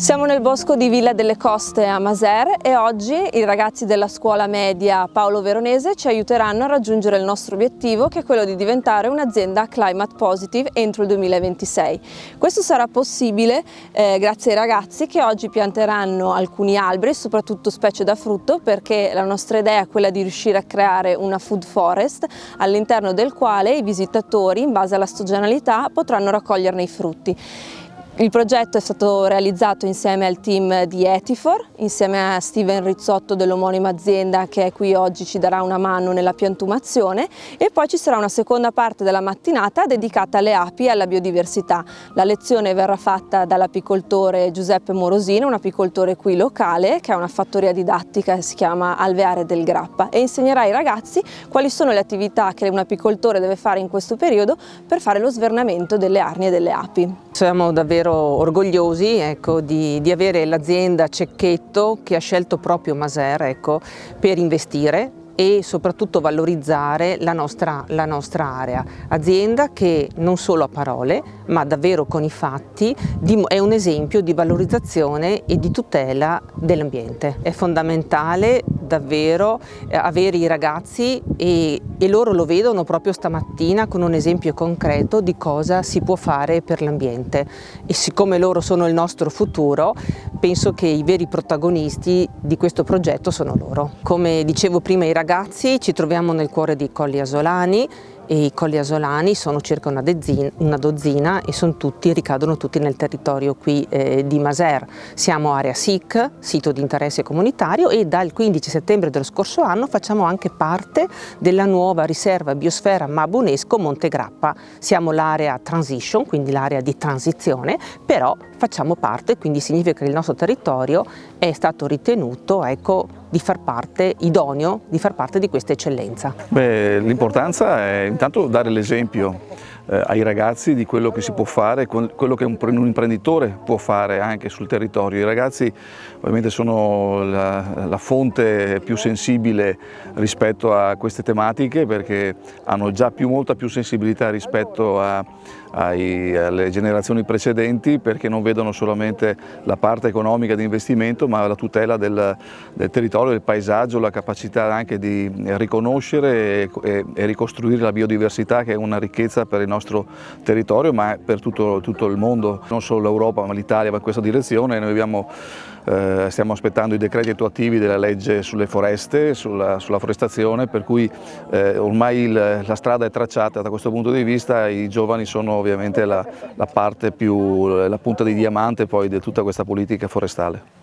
Siamo nel bosco di Villa delle Coste a Masère e oggi i ragazzi della scuola media Paolo Veronese ci aiuteranno a raggiungere il nostro obiettivo, che è quello di diventare un'azienda climate positive entro il 2026. Questo sarà possibile grazie ai ragazzi che oggi pianteranno alcuni alberi, soprattutto specie da frutto, perché la nostra idea è quella di riuscire a creare una food forest all'interno del quale i visitatori, in base alla stagionalità, potranno raccoglierne i frutti. Il progetto è stato realizzato insieme al team di Etifor, insieme a Steven Rizzotto dell'omonima azienda che qui oggi ci darà una mano nella piantumazione, e poi ci sarà una seconda parte della mattinata dedicata alle api e alla biodiversità. La lezione verrà fatta dall'apicoltore Giuseppe Morosino, un apicoltore qui locale che ha una fattoria didattica che si chiama Alveare del Grappa, e insegnerà ai ragazzi quali sono le attività che un apicoltore deve fare in questo periodo per fare lo svernamento delle arnie e delle api. Siamo davvero orgogliosi, di avere l'azienda Cecchetto che ha scelto proprio Masère, per investire e soprattutto valorizzare la nostra area. Azienda che non solo a parole, ma davvero con i fatti è un esempio di valorizzazione e di tutela dell'ambiente. È fondamentale davvero avere i ragazzi e loro lo vedono proprio stamattina con un esempio concreto di cosa si può fare per l'ambiente, e siccome loro sono il nostro futuro, penso che i veri protagonisti di questo progetto sono loro. Come dicevo prima, i ragazzi ci troviamo nel cuore dei Colli Asolani, e i Colli Asolani sono circa una dozzina e ricadono tutti nel territorio qui di Masère. Siamo area SIC, sito di interesse comunitario, e dal 15 settembre dello scorso anno facciamo anche parte della nuova riserva biosfera MAB UNESCO Monte Grappa. Siamo l'area transition, quindi l'area di transizione, però facciamo parte, quindi significa che il nostro territorio è stato ritenuto di far parte, idoneo di far parte di questa eccellenza. L'importanza è intanto dare l'esempio ai ragazzi di quello che si può fare, quello che un imprenditore può fare anche sul territorio. I ragazzi ovviamente sono la fonte più sensibile rispetto a queste tematiche, perché hanno già molta più sensibilità rispetto alle generazioni precedenti, perché non vedono solamente la parte economica di investimento, ma la tutela del territorio, del paesaggio, la capacità anche di riconoscere e ricostruire la biodiversità, che è una ricchezza per il nostro territorio, ma per tutto il mondo. Non solo l'Europa, ma l'Italia va in questa direzione. Noi stiamo aspettando i decreti attuativi della legge sulle foreste, sulla forestazione, per cui ormai la strada è tracciata da questo punto di vista. I giovani sono ovviamente la parte la punta di diamante poi di tutta questa politica forestale.